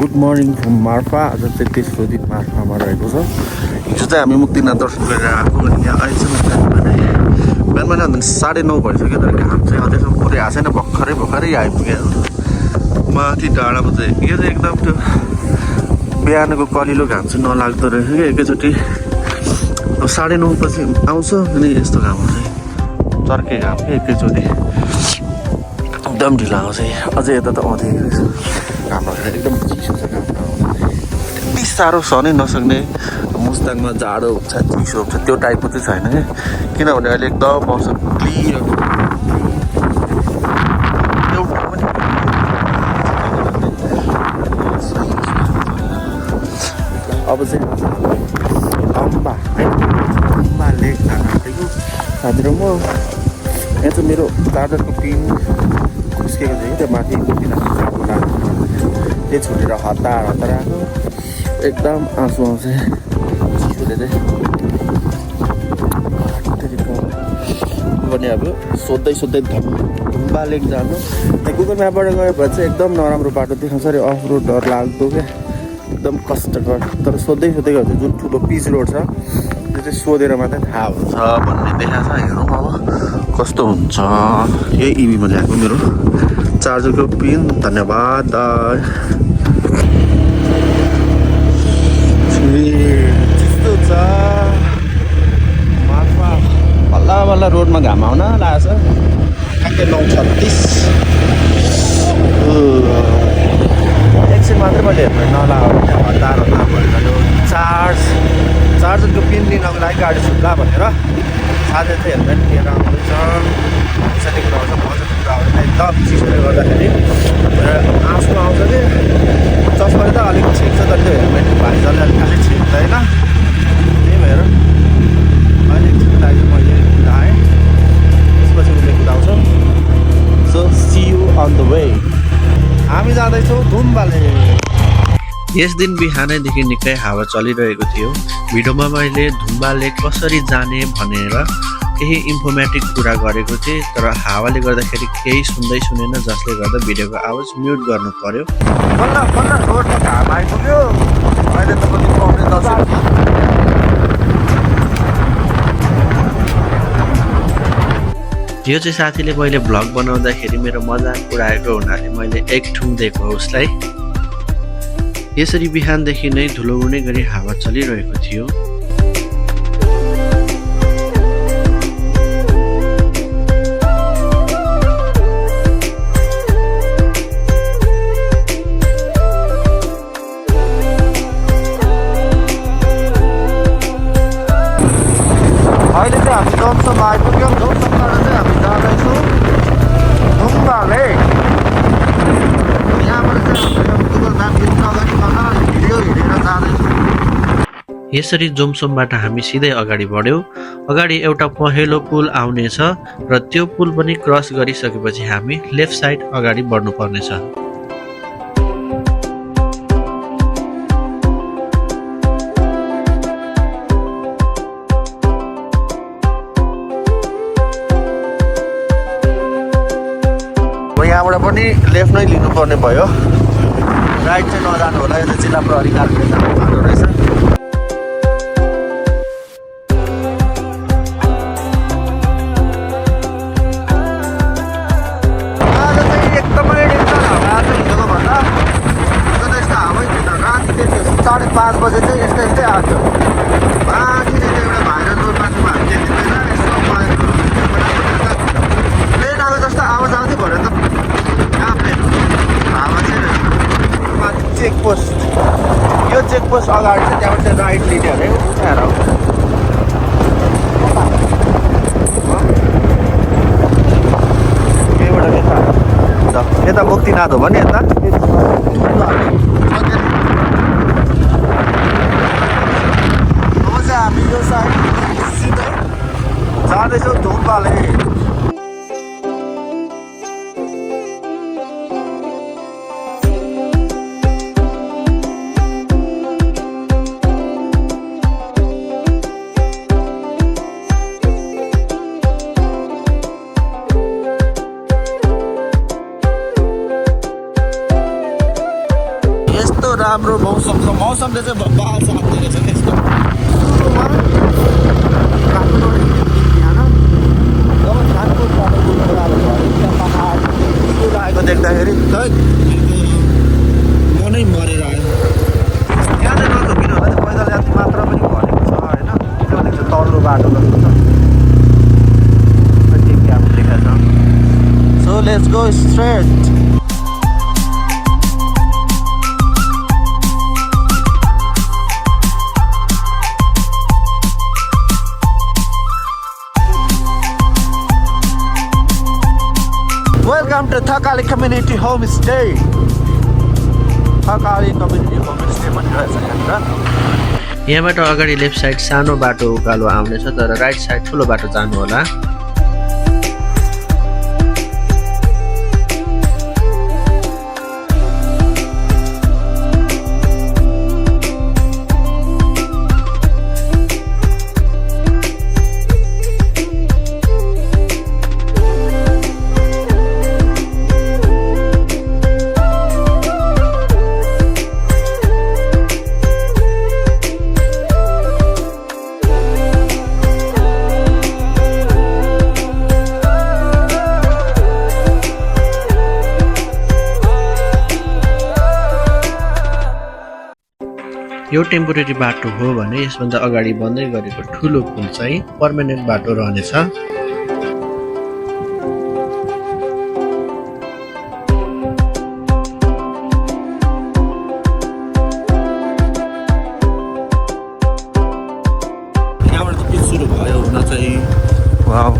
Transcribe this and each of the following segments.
Good morning from Marpha. आज चाहिँ तेस्रो दिन मार्फामा रहेको छ। हिजो चाहिँ हामी मुक्तिनाथ दर्शन गरेर आएको अनि यहाँ अहिलेसम्म बिहान बिहान 9:30 भइसक्यो तर घाम चाहिँ अझैसम्म पुरै आएको छैन। भर्खरै आइपुग्यो माथि डाँडामा चाहिँ। यो चाहिँ एकदम त्यो बिहानको कलिलो घाम चाहिँ नलाग्दो रहेछ कि एकैचोटि 9:30 पछि आउँछ अनि यस्तो घाम आउँछ चर्के घाम कि एकैचोटि एकदम ढिलो आउँछ। अझै यता त आउँदैन रहेछ घाम लागेर एकदम चिसो छ घाम त्यति साह्रो सहनै नसक्ने मुस्ताङमा जाडो हुन्छ चिसो हुन्छ त्यो टाइपको चाहिँ छैन कि किनभने अहिले एकदम मौसम क्लियर एउटा पनि अब चाहिँ अम्बा लेक जान आँटेको साथी र म। यहाँ चाहिँ मेरो चार्जरको पिन खुस्केको थियो कि त्यो माथि मुक्तिनाथ जानु लाग्यो त्यो छुटेर हतार आएको एकदम आँसु आउँछ चिसोले चाहिँ। पनि अब सोध्दै ढुम्बा लेक जानु त्यहाँ गुगल म्यापबाट गयो भने चाहिँ एकदम नराम्रो बाटो देखाउँछ अरे अफ रोड डर लाग्दो क्या एकदम कष्टकर। तर सोध्दै गयो भने जुन ठुलो पिच रोड छ त्यो चाहिँ सोधेर मात्रै थाहा हुन्छ भन्ने देखाएको छ। हेरौँ अब कस्तो हुन्छ। यही इभीमा ल्याएको मेरो चार्जरको पिन। धन्यवाद त्यस्तो छ मार्फा बल्ल रोडमा घाम आउन लागेको छ। ठ्याक्कै 9:36 एकछिन मात्रै मैले हेर्नु नलाग्यो हतार भयो। चार्जरको पिन लिनको लागि गाडी छुट्ला भनेर साथै चाहिँ हेलमेट लिएर आउँदैछ। त्यसरी कुरा आउँछ मजा कुरा आउँदैन एकदम चिसोले गर्दाखेरि आँसु आउँछ कि चस्माले त अलिक छिट्छ तर त्यो हेलमेट भाइजरले अलिक खालि छिट्दैन। त्यही भएर अहिले एकछिनको लागि मैले कुदाएँ त्यसपछि उसले कुदाउँछ। So see you on the way. हामी जाँदैछौँ धुम्बाले। यस दिन बिहानैदेखि निकै हावा चलिरहेको थियो। भिडियोमा मैले धुम्बा लेक कसरी जाने भनेर केही इन्फर्मेटिभ कुरा गरेको थिएँ तर हावाले गर्दाखेरि केही सुनेन जसले गर्दा भिडियोको आवाज म्युट गर्नु पर्यो। बल्ल रोडमा घाम आइपुग्यो अहिले त कति पाउने दर्शन। यो चाहिँ साथीले मैले भ्लग बनाउँदाखेरि मेरो मजाक उडाएको हुनाले मैले एक ठुङ दिएको उसलाई। यसरी बिहानदेखि नै धुलो उड्ने गरी हावा चलिरहेको थियो। अहिले चाहिँ हामी जम्सनमा आइपुग्यौँ। जम्सनबाट चाहिँ हामी जाँदैछौँ धुम्बा लेक। यहाँबाट चाहिँ गुगल म्याप लिनु अगाडि भिडियो हिँडेर जाँदैछौँ। यसरी जोमसोमबाट हामी सिधै अगाडि बढ्यौँ। अगाडि एउटा पहेँलो पुल आउनेछ र त्यो पुल पनि क्रस गरिसकेपछि हामी लेफ्ट साइड अगाडि बढ्नु पर्नेछ। यहाँबाट पनि लेफ्ट नै लिनुपर्ने भयो। राइट चाहिँ नजानु होला। यो चाहिँ जिल्ला प्रहरी कार्यालय जानु भएको रहेछ। आज चाहिँ एकदमै डेन्जर हावा आज हिजोको भन्दा। हिजो त यस्तो हावै थिएन राति चाहिँ 5:30 बजे चाहिँ यस्तै आएको माथि चाहिँ एउटा भाइरल रोड माथिमा हामी देखिँदैन यस्तो प्लेन आएको जस्तो आवाज आउँथ्यो भनेर त चेकपोस्ट। यो चेकपोस्ट अगाडि चाहिँ त्यहाँबाट चाहिँ राइट लिने अरे उठाएर यहीँबाट यता मुक्तिनाथ हो भने यता अब चाहिँ हामी यो साइड सिधै जाँदैछौँ धुम्बाले। राम्रो मौसम छ मौसमले चाहिँ बाल साथ दिएको छ त्यस्तो सुरुमा काठमाडौँ बिहान जब खानको पढेको कुराहरू भयो त्यहाँ पहाड लागेको देख्दाखेरि मनै मरेर आयो यहाँ चाहिँ नझोकिनु होला त्यो पैदल यात्री मात्र पनि भनेको छ होइन किनभने चाहिँ तल्लो बाटो जस्तो छ So let's go straight. Welcome to Thakali Community Homestay. Thakali Community Homestay भनिरहेछ यहाँनिर यहाँबाट अगाडि लेफ्ट साइड सानो बाटो उकालो आउनेछ तर राइट साइड ठुलो बाटो जानु होला यो टेम्पोरेरी बाटो हो भने यसभन्दा अगाडि बन्दै गरेको ठुलो पुल चाहिँ पर्मानेन्ट बाटो रहनेछ यहाँबाट त पिच सुरु भयो हुन चाहिँ वाउ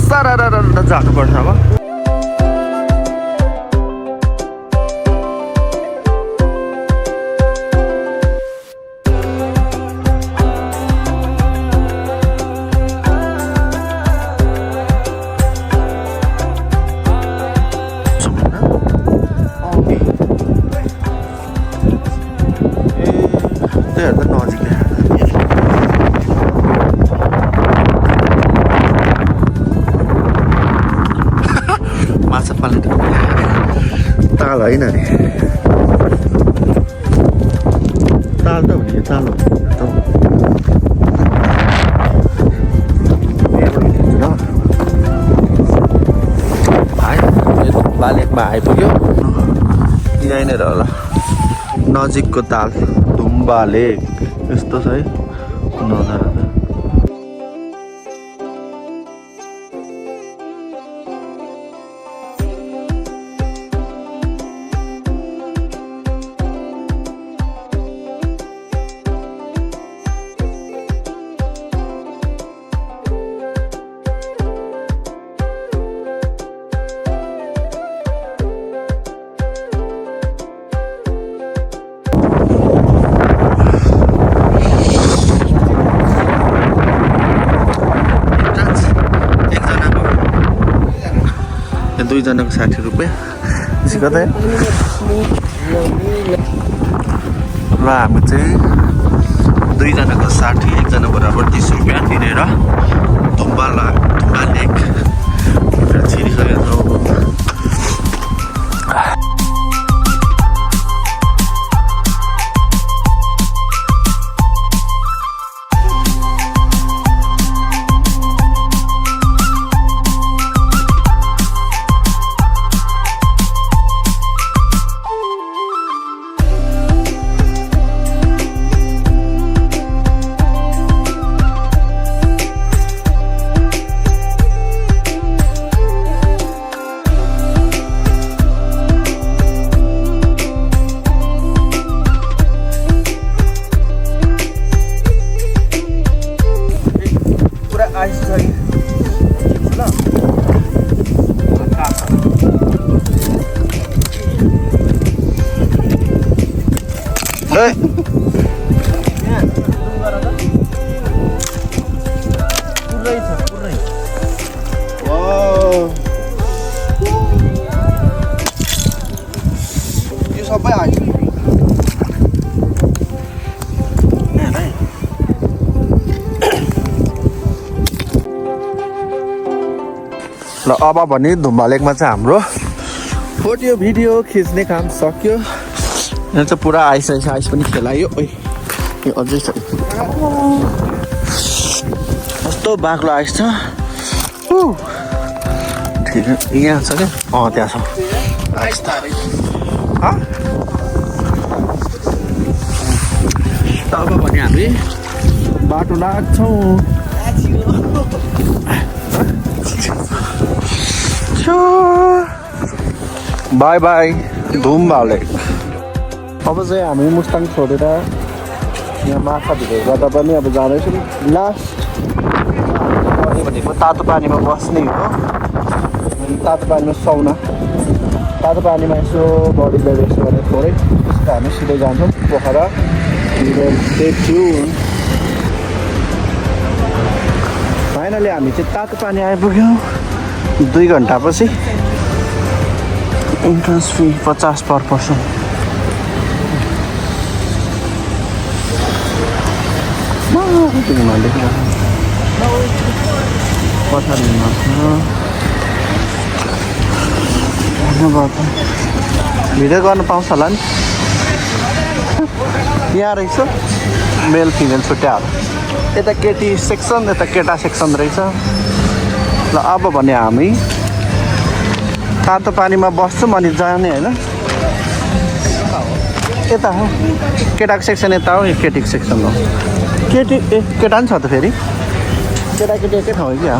सारा जानुपर्छ अब माछा पाल्ने ताल होइन नि ताल त हुने ताल बालेकमा आइपुग्यो यहीँनिर होला नजिकको ताल धुम्बा लेक यस्तो छ है नजारा दुईजनाको 60 रुपियाँ त्यसै कतै ल हामी चाहिँ दुईजनाको 60 एकजना बराबर 30 रुपियाँ तिरेर धुम्बा लेक छिरिसकेको छौँ सबै आयो ल अब भने धुम्बा लेकमा चाहिँ हाम्रो फोटो भिडियो खिच्ने काम सक्यो यहाँ चाहिँ पुरा आइस पनि खेलायो ओइ यो अझै छ कस्तो बाक्लो आइस छ ठिक यहाँ छ क्या त्यहाँ छ आइस त अब भने हामी बाटो लाग्छौँ बाई बाई धुमबाले अब चाहिँ हामी मुस्ताङ छोडेर यहाँ माछा भित्र गर्दा पनि अब जाँदैछौँ लास्ट भनेको तातो पानीमा बस्ने हो तातो पानीमा सुहाउन तातो पानीमा यसो बडीलाई रेस्ट गर्ने थोरै त्यसको हामी सिधै जान्छौँ पोखरा फाइनली हामी चाहिँ तातो पानी आइपुग्यौँ 2 घन्टापछि इन्ट्रान्स फी 50 पर पर्सन भिडियो गर्न पाउँछ होला नि यहाँ रहेछ मेल फिमेल छुट्याएर यता केटी सेक्सन यता केटा सेक्सन रहेछ ल अब भने हामी तातो पानीमा बस्छौँ अनि जाने होइन यता हो केटाको सेक्सन यता हो यो केटीको सेक्सन हो केटी केटा नि छ त फेरि केटाकेटी एकै ठाउँ हो क्या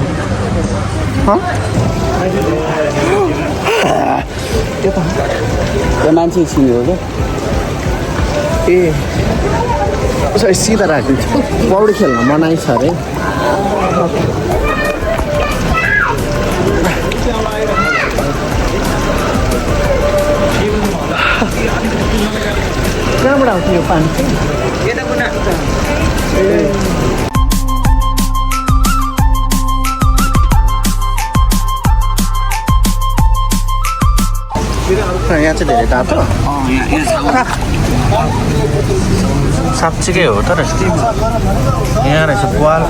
त्यो मान्छे छिन्यो हो क्या ए सिधा राखिदिन्छ पौडी खेल्न मनाइ छ अरे कहाँबाट आउँछ यो पानी यहाँ चाहिँ धेरै तातो साँच्चीकै हो त रहेछ यहाँ रहेछ पाल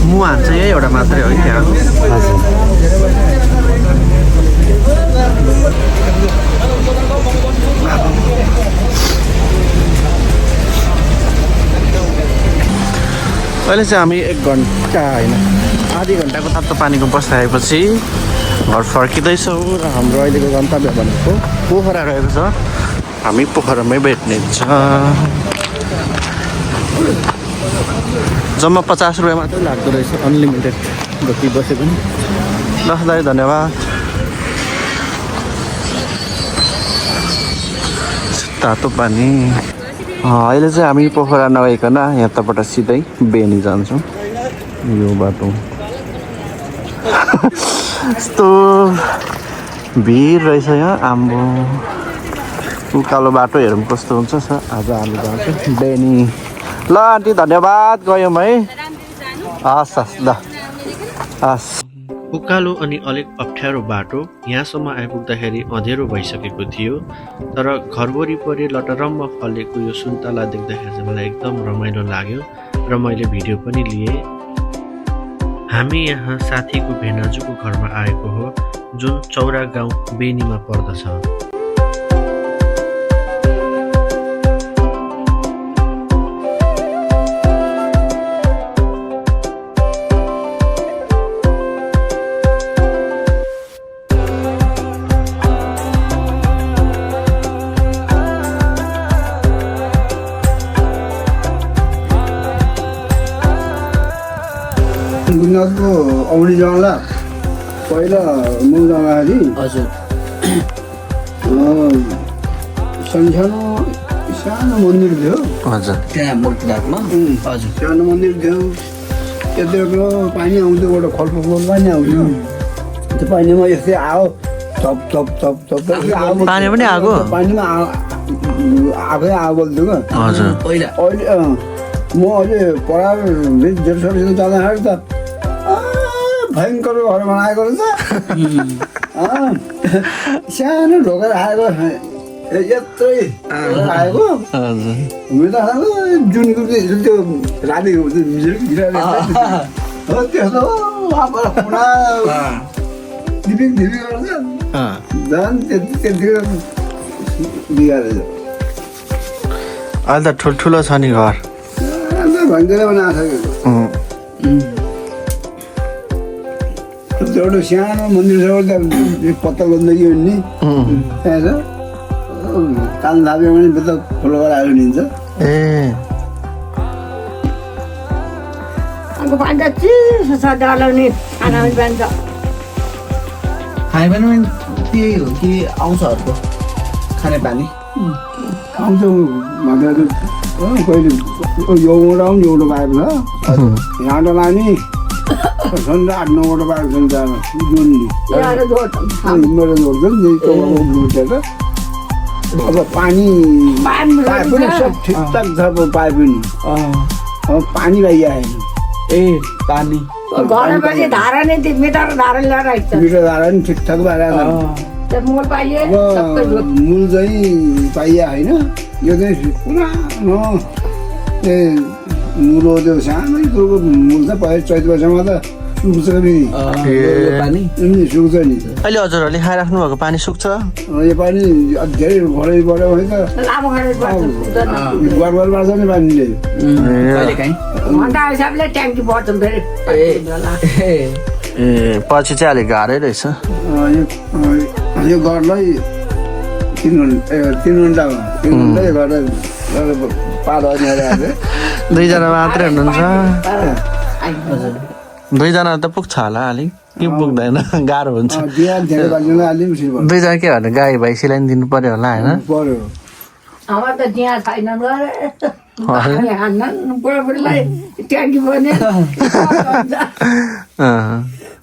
मुहान चाहिँ यही एउटा मात्रै हो क्या अहिले चाहिँ हामी 1 घन्टा होइन आधी घन्टाको तातो पानीको बसाएपछि घर फर्किँदैछौँ र हाम्रो अहिलेको गन्तव्य भनेको पोखरा रहेको छ हामी पोखरामै भेट्नेछ जम्मा 50 रुपियाँ मात्रै लाग्दो रहेछ अनलिमिटेड जति बसे पनि ल दाइ धन्यवाद तातो पानी अहिले चाहिँ हामी पोखरा नगइकन यताबाट सिधै बेनी जान्छौँ यो बाटो यस्तो भिड रहेछ यहाँ आम्बो उकालो बाटो हेरौँ कस्तो हुन्छ आज हामी जान्छौँ बेनी ल आन्टी धन्यवाद गयौँ है हस् हस् ल हस् उकालो अनि अलिक अप्ठ्यारो बाटो यहाँसम्म आइपुग्दाखेरि अँधेरो भइसकेको थियो तर घर वरिपरि लटरम्म फलेको यो सुन्तला देख्दाखेरि चाहिँ मलाई एकदम रमाइलो लाग्यो र मैले भिडियो पनि लिएँ हामी यहाँ साथीको भेनाजुको घरमा आएको हो जुन चौरा गाउँ बेनीमा पर्दछ गुजरातको औडी जग्गा पहिला म जाँदाखेरि हजुर सानो मन्दिर थियो हजुर त्यहाँ मोटघाटमा हजुर सानो मन्दिर थियो त्यतिखेर पानी आउँथ्यो एउटा खलफल पानी आउँथ्यो त्यो पानीमा यस्तै आयो थप थप थप थप पानी पनि आएको पानीमा आफै आगो बोल्थ्यो क्या हजुर अहिले म अझै पढाएर जेठसम्म जाँदाखेरि त भयङ्कर घर बनाएको रहेछ सानो ढोका आएको यत्रै आएको हजुर हुनु त जुनको त्यो राति भिडिरहेको हो त्यस्तो अब पुरा धिपिक गर्छ झन् त्यतिखेर बिगारेछ अहिले त ठुल्ठुलो छ नि घर भन्दै बनाएको एउटा सानो मन्दिर छ पत्ता गन्दगी भन्ने त्यहाँ छ कान थाप्यो भने त फलो गराएर हिँड्छ ए Aku pandai sih sesadar ni anak benda. खाने पनि त्यही हो कि आउँछ अर्को खाने पानी आउँछ भन्दा कहिले एउटा आउनु एउटा पाएको छ यहाँबाट लाने छन् 8-9वटा पाएको छन् जान जुन्ने Ya ada dua tahun. मेरो जोड्छ नि उठेर अब पानी Pan पाइप पनि सब ठिकठाक छ अब पाइप पनि अब पानी आएन ए पानी घर में धारा नहीं थी मीटर धारा ले रहा है मिठो धारा पनि ठिकठाक भएर जब मोल पाइए अब सबको जो मूल चाहिँ पाइया होइन यो चाहिँ पुरानो मुलो त्यो सानो कुरोको मूल त भयो 14 वर्षमा त सुक्छ नि पानी सुक्छ नि अहिले हजुरहरूले खाइराख्नु भएको पानी सुक्छ यो पानी धेरै भरै बढ्यो भने त लामो खड़े बात गडबड पार्छ नि पानीले कहिले काहीँ घंटा सबले टैंकी बॉटम फेरि ए पछि चाहिँ अलिक गाह्रै रहेछ यो घरलाई 3 घन्टामा 3 घन्टा गरेर पार आइरहेको दुईजना मात्रै हुनुहुन्छ दुईजना त पुग्छ होला अलिक के पुग्दैन गाह्रो हुन्छ बिहान धेरै बाल्नु अलि मुसिल भयो दुईजना के भने गाई भाइ सिलाइदिनु पर्यो होला होइन पर्यो हमार त त्यहाँ छैन गरे हान्न बुढाबुढीलाई ट्याङ्की बने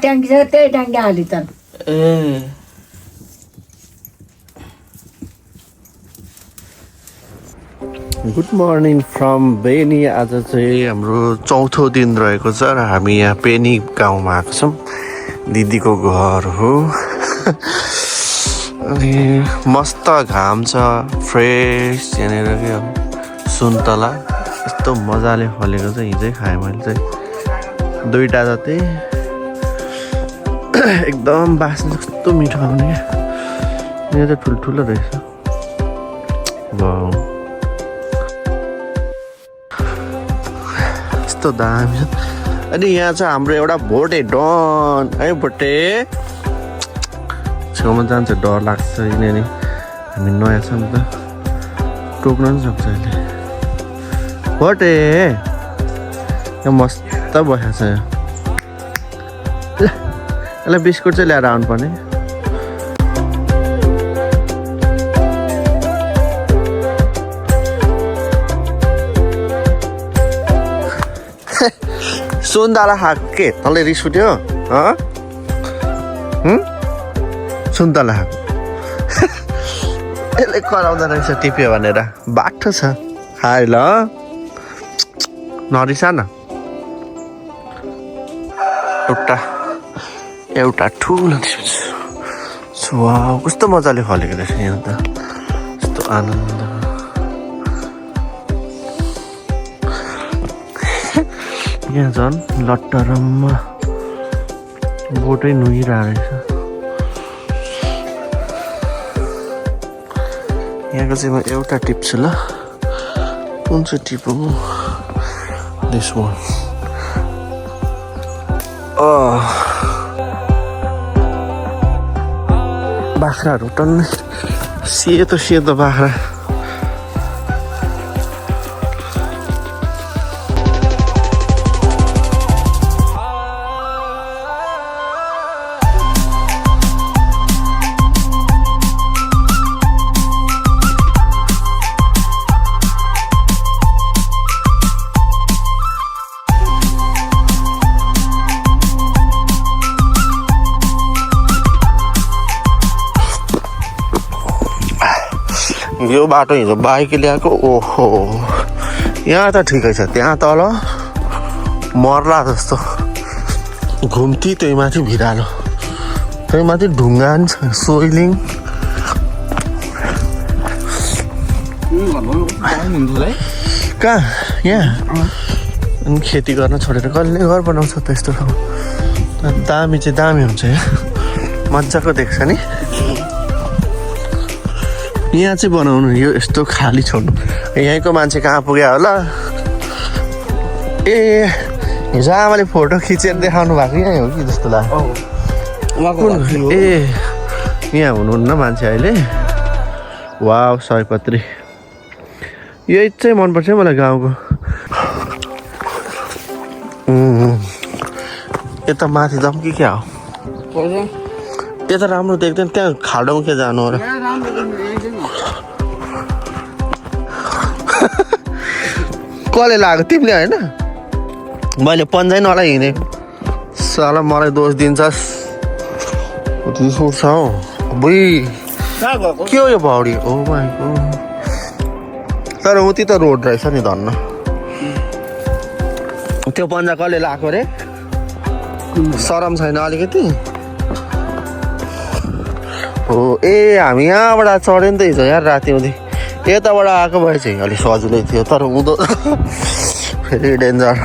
ट्याङ्की छ त्यही ट्याङ्की हाली त ए गुड मर्निङ फ्रम बेनी आज चाहिँ हाम्रो चौथो दिन रहेको छ र हामी यहाँ पेनी गाउँमा आएको छौँ दिदीको घर हो अनि मस्त घाम छ फ्रेस यहाँनिर के अब सुन्तला यस्तो मजाले फलेको छ हिजै खाएँ मैले चाहिँ 2टा जति एकदम बास्ने कस्तो मिठो आउने यहाँ चाहिँ ठुल्ठुलो रहेछ वाउ कस्तो दामी छ अनि यहाँ चाहिँ हाम्रो एउटा भोटे डन है भोटे छेउमा जान्छ डर लाग्छ यिनीहरू हामी नयाँ छ नि त टोक्न पनि सक्छ अहिले भोटे यहाँ मस्त बसेको छ यहाँ ल यसलाई बिस्कुट चाहिँ ल्याएर आउनु पर्ने सुन्तला खाएको के तँलाई रिस उठ्यो सुन्तला खाएको यसले कराउँदो रहेछ टिप्यो भनेर बाठो छ खाए ल नरिसा न एउटा ठुलो वाउ कस्तो मजाले फलेको रहेछ यहाँ त यस्तो आनन्द यहाँ झन् लट्टरम्मा बोटै नुहिरहेको रहेछ यहाँको चाहिँ म एउटा टिप्छु ल कुन चाहिँ टिप हो दिस वान बाख्राहरू टन्नै सेतो सेतो बाख्रा यो बाटो हिजो बाइक ल्याएको ओहो यहाँ त ठिकै छ त्यहाँ तल मर्ला जस्तो घुम्ती त्यही माथि भिरालो त्यही माथि ढुङ्गा पनि छ सोइलिङ कहाँ यहाँ अनि खेती गर्न छोडेर कसले घर बनाउँछ त यस्तो ठाउँ दामी चाहिँ दामी हुन्छ यहाँ मजाको देख्छ नि यहाँ चाहिँ बनाउनु यो यस्तो खाली छोड्नु यहीँको मान्छे कहाँ पुग्यो होला ए हिजो आमाले फोटो खिचेर देखाउनु भएको यहीँ हो कि जस्तो लाग्यो ए यहाँ हुनुहुन्न मान्छे अहिले वाउ सयपत्री यही चाहिँ मनपर्छ मलाई गाउँको यता माथि जाउँ कि क्या हो यता राम्रो देख्दैन त्यहाँ खाडोमा के जानु हो र कसले लाग्यो तिमीले होइन मैले पन्जाइ नलाई हिँडेँ साला मलाई दोष दिन्छस् रिस उठ्छ हौ अबुई के हो यो पौडी ओ माइको तर उति त रोड रहेछ नि धन्न त्यो पन्जा कसले लगाएको रे सरम छैन अलिकति हो ए हामी यहाँबाट चढ्यो नि त हिजो यार राति हुँदै यताबाट आएको भए चाहिँ अलिक सजिलै थियो तर उँधो फेरि डेन्जर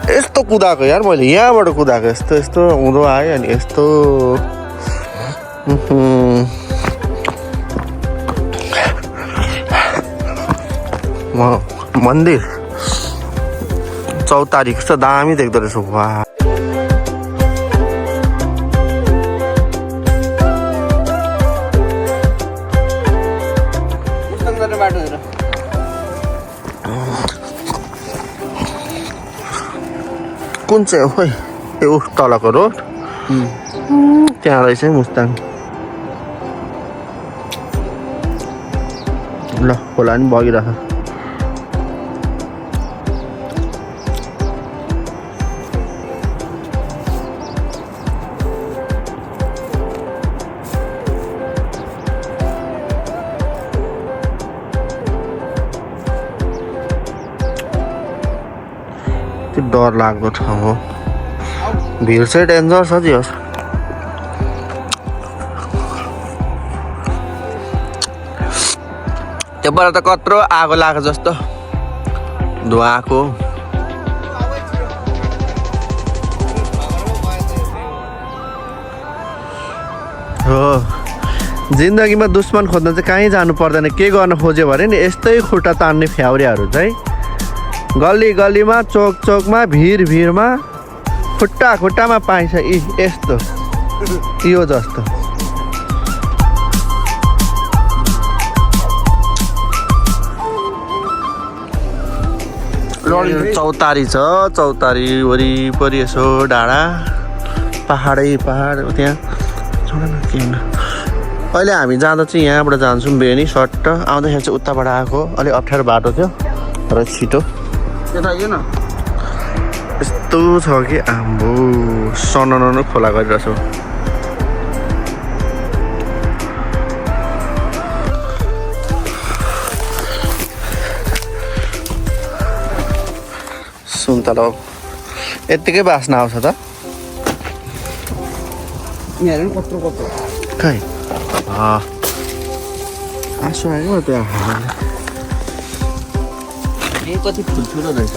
यस्तो कुदाएको यार मैले यहाँबाट कुदाएको यस्तो यस्तो उँधो आयो अनि यस्तो मन्दिर 14 तारिक कस्तो दामी देख्दो रहेछ वा कुन चाहिँ हो खोइ त्यो तलको रोड त्यहाँ रहेछ मुस्ताङ ल खोला नि बगिरहेको डर लाग्दो ठाउँ हो भिड चाहिँ डेन्जर छ जी होस् त्योबाट त कत्रो आगो लाग्यो जस्तो धुवाको हो जिन्दगीमा दुश्मन खोज्न चाहिँ कहीँ जानु पर्दैन के गर्न खोज्यो भने नि यस्तै खुट्टा तान्ने फ्याउरेहरू चाहिँ गल्ली गल्लीमा चोक चोकमा भिडमा खुट्टा खुट्टामा पाइन्छ यस्तो यो जस्तो चौतारी छ चौतारी वरिपरि यसो डाँडा पहाडै पहाड त्यहाँ छोड न के हुन अहिले हामी जाँदा चाहिँ यहाँबाट जान्छौँ बेनी सट्ट आउँदाखेरि चाहिँ उताबाट आएको अलिक अप्ठ्यारो बाटो थियो र छिटो यस्तो छ कि आम्बो सनन खोला गरिरहेछ सुन्तला यत्तिकै बास्ना आउँछ त खै आँसु आयो त्यहाँ कति ठुल्ठुलो रहेछ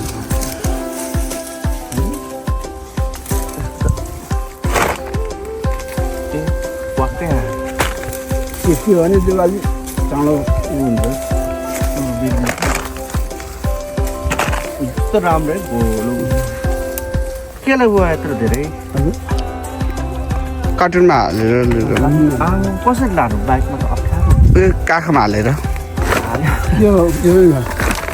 के भने त्यो अलिक चाँडो हुन्छ यस्तो राम्रै गोलो केलाई गयो यत्रो धेरै कार्टुनमा हालेर लिएर कसरी लानु बाइकमा त अप्ठ्यारो काखमा हालेर यो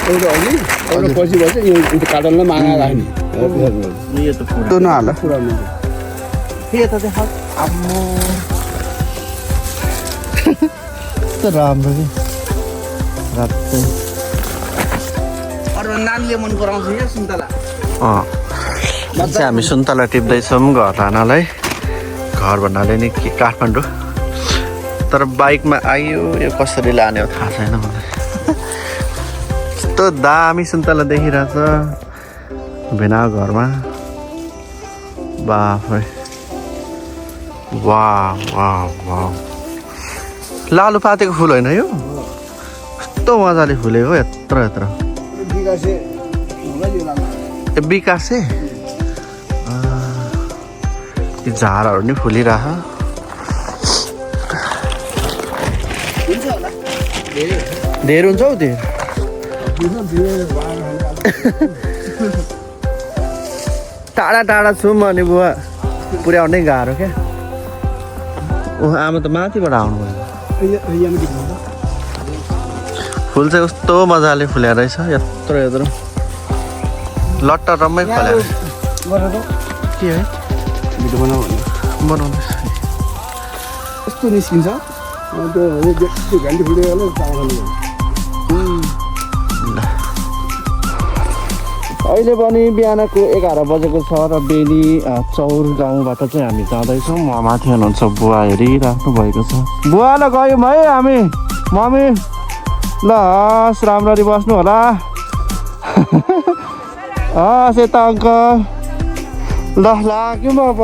एउटा अघि एउटा पछि बस्छ यो कार्टनलाई मागा राख्ने यो त त्यो नहाल पुरानो के त देख आम्मो यस्तो राम्रो कि रातो अरू नानीले मन पराउँछ यो सुन्तला चाहिँ हामी सुन्तला टिप्दैछौँ घर लानलाई घर भन्नाले नि के काठमाडौँ तर बाइकमा आयो यो कसरी लाने हो थाहा छैन मलाई यस्तो दामी सुन्तला देखिरहेछ भेना घरमा बाफरे वाह वाह वाह लालुपातेको फुल होइन यो कस्तो मजाले फुलेको यत्रो यत्रो विकासे होला यो लामा ए विकासे ती झारहरू नि फुलिरह हुन्छ होला धेर हुन्छ हौ धेर टाढा टाढा छु म अनि बुवा पुर्याउनै गाह्रो क्या ओ आमा त माथिबाट आउनु भयो फुल चाहिँ कस्तो मजाले फुल्या रहेछ यत्रो यत्रो लट्टा रम्मै फल्या के है भिडियो बनाऊ बनाउँदैछ कस्तो निस्किन्छ त्यो घन्टी फुल्यो होला चामल अहिले पनि बिहानको 11 बजेको छ र बेली चौर गाउँबाट चाहिँ हामी जाँदैछौँ म माथि हुनुहुन्छ बुवा हेरिराख्नु भएको छ बुवा ल गयौँ है हामी मम्मी ल हस् राम्ररी बस्नु होला हस् यता अङ्कल ल लाग्यौँ अब